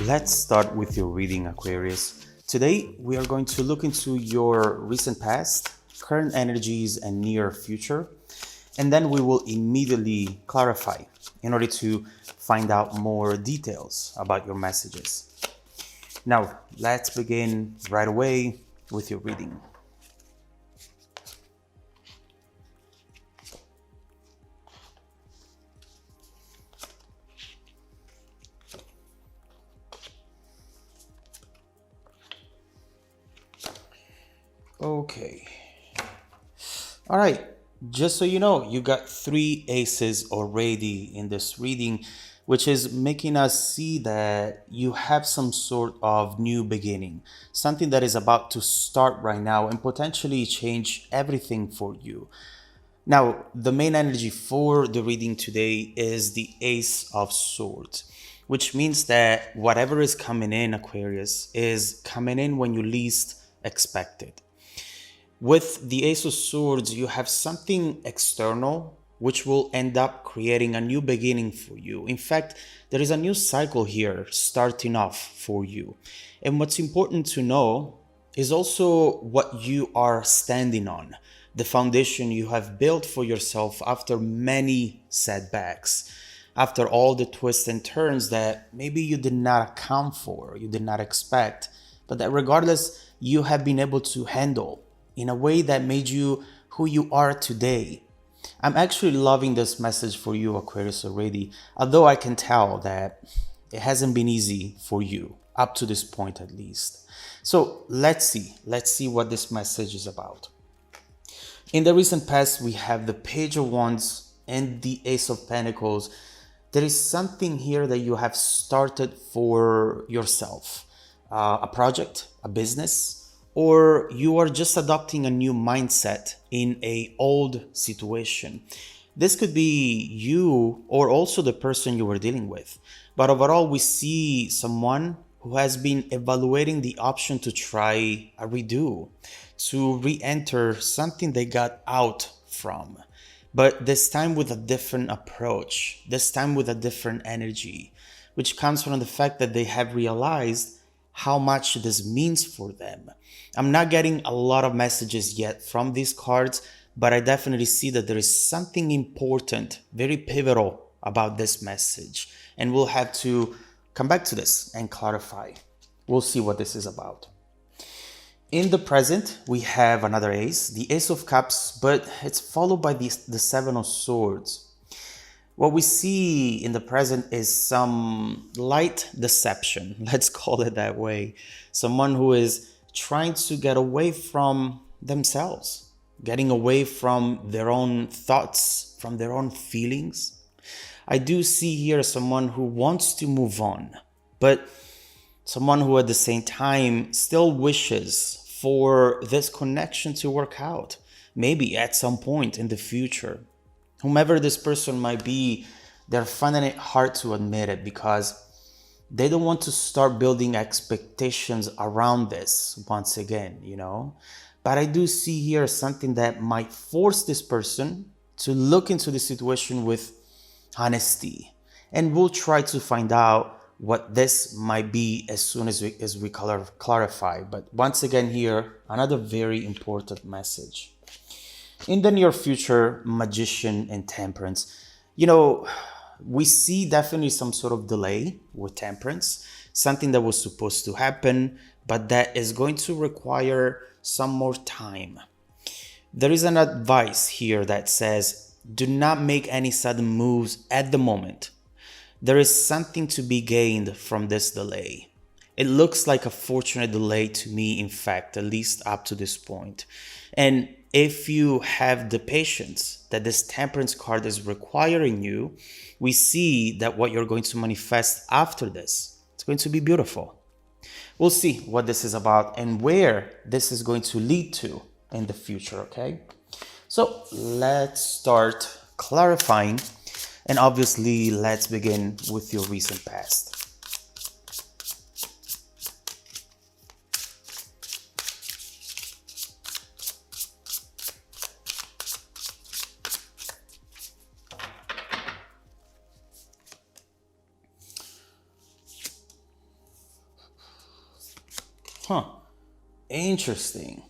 Let's start with your reading, Aquarius. Today, we are going to look into your recent past, current energies, and near future. And then we will immediately clarify in order to find out more details about your messages. Now, let's begin right away with your reading. Okay. All right. Just so you know, you got three aces already in this reading, which is making us see that you have some sort of new beginning, something that is about to start right now and potentially change everything for you. Now, the main energy for the reading today is the Ace of Swords, which means that whatever is coming in, Aquarius, is coming in when you least expect it. With the Ace of Swords, you have something external which will end up creating a new beginning for you. In fact, there is a new cycle here starting off for you. And what's important to know is also what you are standing on, the foundation you have built for yourself after many setbacks, after all the twists and turns that maybe you did not account for, you did not expect, but that regardless, you have been able to handle in a way that made you who you are today. I'm actually loving this message for you, Aquarius, already, although I can tell that it hasn't been easy for you, up to this point at least. So let's see what this message is about. In the recent past, we have the Page of Wands and the Ace of Pentacles. There is something here that you have started for yourself, a project, a business, or you are just adopting a new mindset in a old situation. This could be you or also the person you were dealing with. But overall, we see someone who has been evaluating the option to try a redo, to re-enter something they got out from. But this time with a different approach, this time with a different energy, which comes from the fact that they have realized how much this means for them. I'm not getting a lot of messages yet from these cards, but I definitely see that there is something important, very pivotal about this message. And we'll have to come back to this and clarify. We'll see what this is about. In the present, we have another ace, the Ace of Cups, but it's followed by the Seven of Swords. What we see in the present is some light deception, let's call it that way. Someone who is trying to get away from themselves, getting away from their own thoughts, from their own feelings. I do see here someone who wants to move on, but someone who at the same time still wishes for this connection to work out, maybe at some point in the future. Whomever this person might be, they're finding it hard to admit it because they don't want to start building expectations around this once again, But I do see here something that might force this person to look into the situation with honesty. And we'll try to find out what this might be as soon as we clarify. But once again here, another very important message. In the near future, Magician and Temperance. We see definitely some sort of delay with Temperance, something that was supposed to happen, but that is going to require some more time. There is an advice here that says, do not make any sudden moves at the moment. There is something to be gained from this delay. It looks like a fortunate delay to me, in fact, at least up to this point. And if you have the patience that this Temperance card is requiring you, we see that what you're going to manifest after this, it's going to be beautiful. We'll see what this is about and where this is going to lead to in the future, okay? So let's start clarifying, and obviously let's begin with your recent past. Huh. Interesting.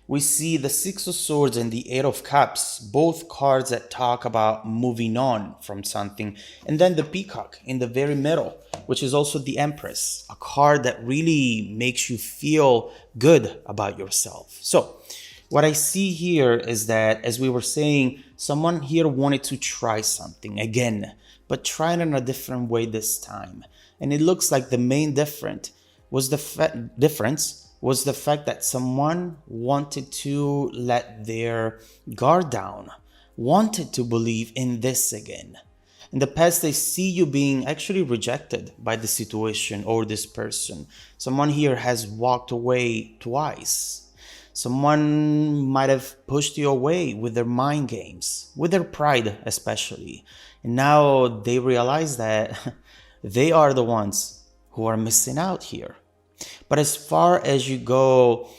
We see the Six of Swords and the Eight of Cups, both cards that talk about moving on from something. And then the Peacock in the very middle, which is also the Empress, a card that really makes you feel good about yourself. So, what I see here is that, as we were saying, someone here wanted to try something again, but try it in a different way this time. And it looks like the main difference was the fact that someone wanted to let their guard down, wanted to believe in this again. In the past, they see you being actually rejected by the situation or this person. Someone here has walked away twice. Someone might have pushed you away with their mind games, with their pride especially. And now they realize that they are the ones who are missing out here. But as far as you go,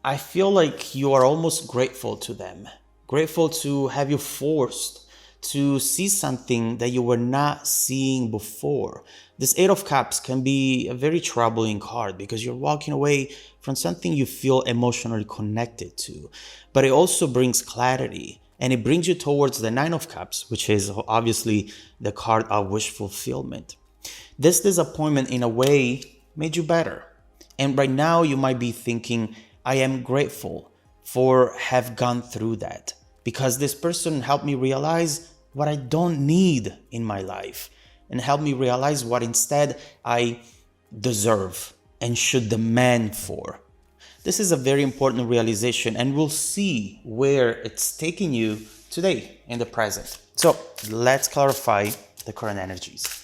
I feel like you are almost grateful to them, grateful to have you forced to see something that you were not seeing before. This Eight of Cups can be a very troubling card because you're walking away from something you feel emotionally connected to. But it also brings clarity, and it brings you towards the Nine of Cups, which is obviously the card of wish fulfillment. This disappointment, in a way, made you better. And right now you might be thinking, I am grateful for have gone through that because this person helped me realize what I don't need in my life and helped me realize what instead I deserve and should demand for. This is a very important realization, and we'll see where it's taking you today in the present. So let's clarify the current energies.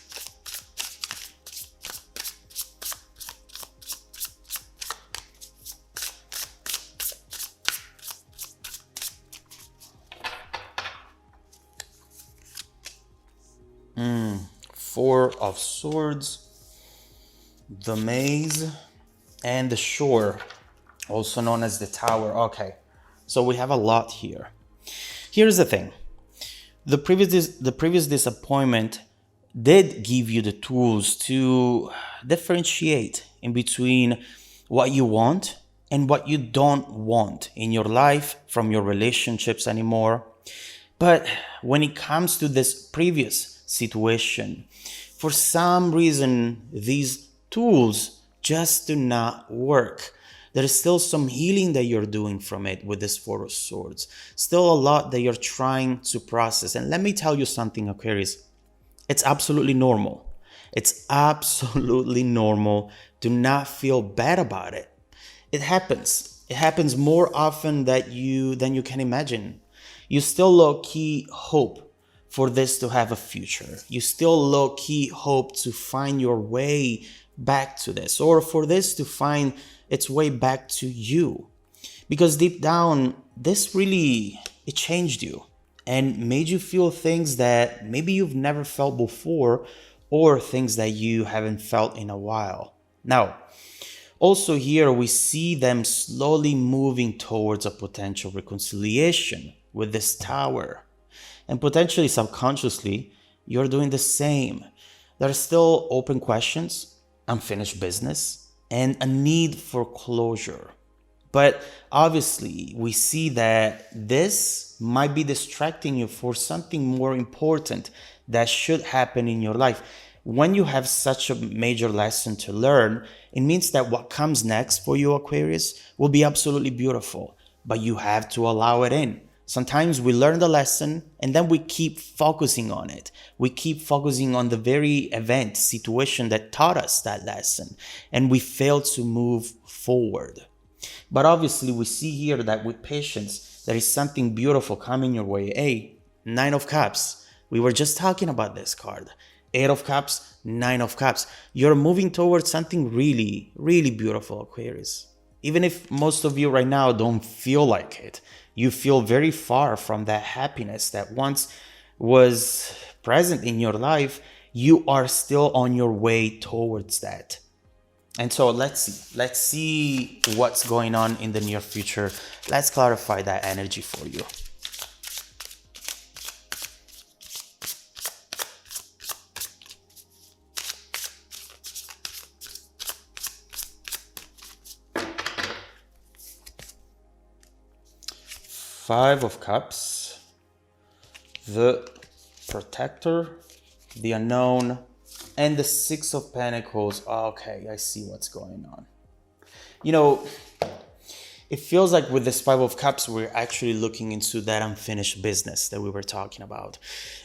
Four of Swords, the Maze, and the Shore, also known as the Tower. Okay, so we have a lot here. Here's the thing. The previous disappointment did give you the tools to differentiate in between what you want and what you don't want in your life from your relationships anymore. But when it comes to this previous situation, for some reason, these tools just do not work. There is still some healing that you're doing from it with this Four of Swords. Still a lot that you're trying to process. And let me tell you something, Aquarius. It's absolutely normal. It's absolutely normal. Do not feel bad about it. It happens. It happens more often than you can imagine. You still low-key hope for this to have a future. You still low-key hope to find your way back to this, or for this to find its way back to you. Because deep down, this really, it changed you and made you feel things that maybe you've never felt before, or things that you haven't felt in a while. Now, also here we see them slowly moving towards a potential reconciliation with this Tower. And potentially subconsciously, you're doing the same. There are still open questions, unfinished business, and a need for closure. But obviously, we see that this might be distracting you for something more important that should happen in your life. When you have such a major lesson to learn, it means that what comes next for you, Aquarius, will be absolutely beautiful, but you have to allow it in. Sometimes we learn the lesson and then we keep focusing on it. We keep focusing on the very event, situation that taught us that lesson, and we fail to move forward. But obviously we see here that with patience, there is something beautiful coming your way. Hey, Nine of Cups. We were just talking about this card. Eight of Cups, Nine of Cups. You're moving towards something really, really beautiful, Aquarius. Even if most of you right now don't feel like it, you feel very far from that happiness that once was present in your life, you are still on your way towards that. And so let's see what's going on in the near future. Let's clarify that energy for you. Five of Cups, the Protector, the Unknown, and the Six of Pentacles. Okay, I see what's going on. You know, it feels like with this Five of Cups, we're actually looking into that unfinished business that we were talking about.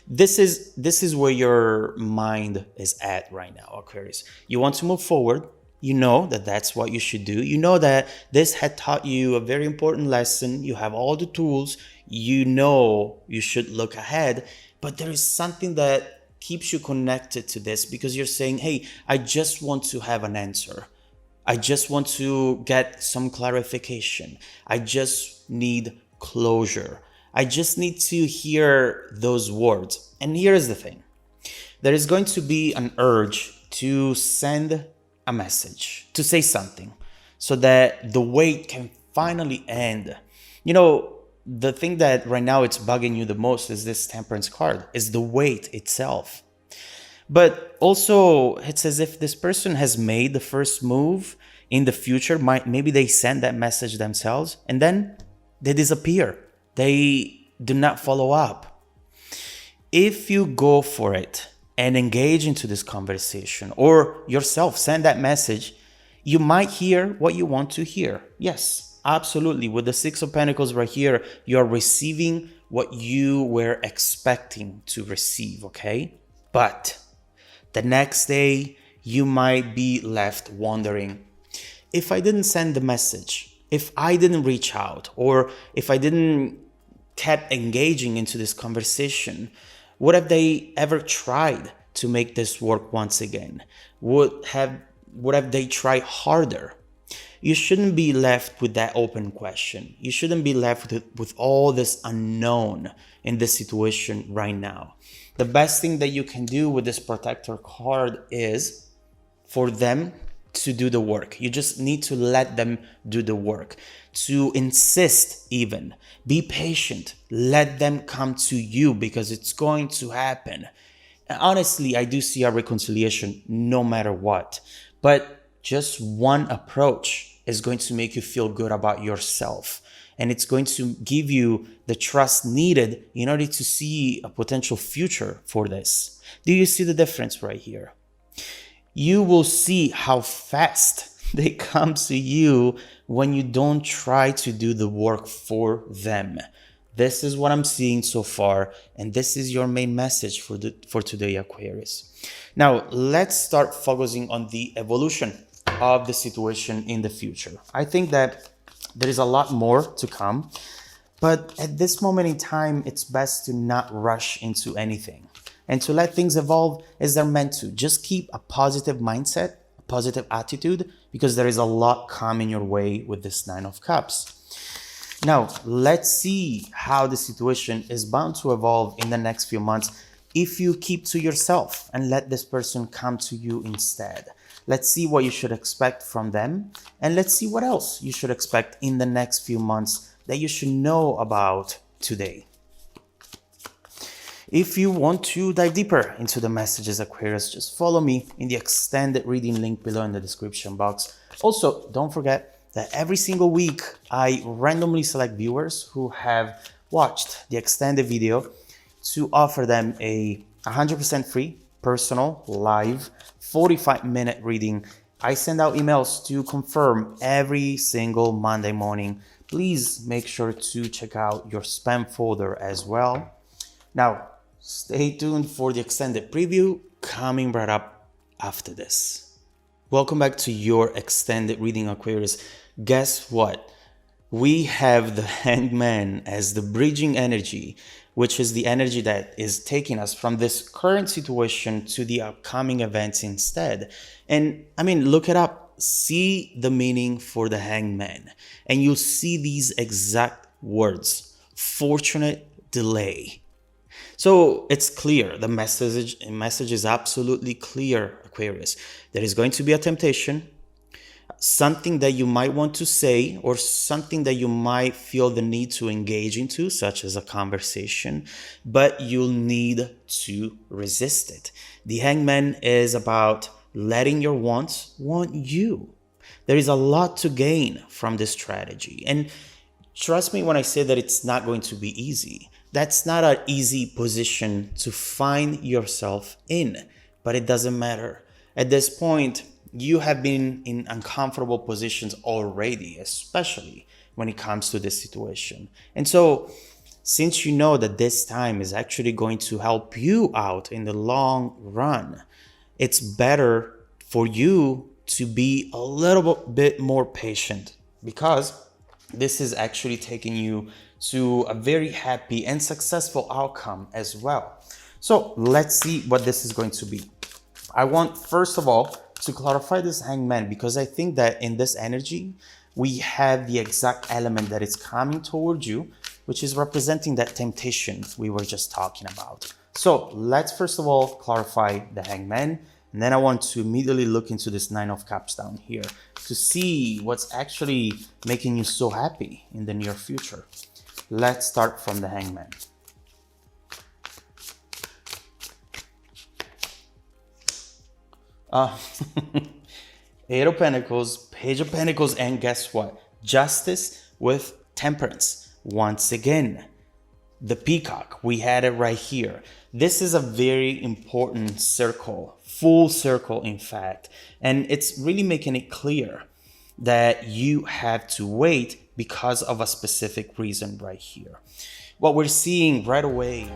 This is where your mind is at right now, Aquarius. You want to move forward. You know that that's what you should do. You know that this had taught you a very important lesson. You have all the tools. You know you should look ahead. But there is something that keeps you connected to this because you're saying, hey, I just want to have an answer. I just want to get some clarification. I just need closure. I just need to hear those words. And here's the thing. There is going to be an urge to send a message, to say something, so that the wait can finally end. You know, the thing that right now it's bugging you the most is this Temperance card, is the wait itself. But also, it's as if this person has made the first move. In the future, maybe they send that message themselves and then they disappear. They do not follow up. If you go for it and engage into this conversation, or yourself send that message, you might hear what you want to hear. Yes, absolutely. With the Six of Pentacles right here, you're receiving what you were expecting to receive, okay? But the next day, you might be left wondering, if I didn't send the message, if I didn't reach out, or if I didn't kept engaging into this conversation, would have they ever tried to make this work once again? Would have they tried harder? You shouldn't be left with that open question. You shouldn't be left with all this unknown in this situation right now. The best thing that you can do with this Protector card is for them to do the work. You just need to let them do the work, to insist even. Be patient. Let them come to you because it's going to happen. And honestly, I do see a reconciliation no matter what. But just one approach is going to make you feel good about yourself. And it's going to give you the trust needed in order to see a potential future for this. Do you see the difference right here? You will see how fast they come to you when you don't try to do the work for them. This is what I'm seeing so far, and this is your main message for today, Aquarius. Now, let's start focusing on the evolution of the situation in the future. I think that there is a lot more to come, but at this moment in time, it's best to not rush into anything and to let things evolve as they're meant to. Just keep a positive mindset, a positive attitude, because there is a lot coming your way with this Nine of Cups. Now, let's see how the situation is bound to evolve in the next few months if you keep to yourself and let this person come to you instead. Let's see what you should expect from them, and let's see what else you should expect in the next few months that you should know about today. If you want to dive deeper into the messages, Aquarius, just follow me in the extended reading link below in the description box. Also, don't forget that every single week I randomly select viewers who have watched the extended video to offer them a 100% free, personal, live, 45-minute reading. I send out emails to confirm every single Monday morning. Please make sure to check out your spam folder as well. Now, stay tuned for the extended preview coming right up after this. Welcome back to your extended reading, Aquarius. Guess what? We have the Hangman as the bridging energy, which is the energy that is taking us from this current situation to the upcoming events instead. And I mean, look it up. See the meaning for the Hangman, and you'll see these exact words: fortunate delay. So it's clear, the message is absolutely clear, Aquarius. There is going to be a temptation, something that you might want to say, or something that you might feel the need to engage into, such as a conversation, but you'll need to resist it. The Hangman is about letting your wants want you. There is a lot to gain from this strategy. And Trust me when I say that it's not going to be easy. That's not an easy position to find yourself in, but it doesn't matter. At this point, you have been in uncomfortable positions already, especially when it comes to this situation. And so, since you know that this time is actually going to help you out in the long run, it's better for you to be a little bit more patient, because this is actually taking you to a very happy and successful outcome as well. So let's see what this is going to be. I want, first of all, to clarify this hangman, because I think that in this energy, we have the exact element that is coming towards you, which is representing that temptation we were just talking about. So let's first of all clarify the hangman. And then I want to immediately look into this Nine of Cups down here to see what's actually making you so happy in the near future. Let's start from the hangman. Eight of Pentacles, Page of Pentacles, and guess what? Justice with Temperance. Once again, the Peacock, we had it right here. This is a very important circle, full circle in fact, and it's really making it clear that you have to wait because of a specific reason right here. What we're seeing right away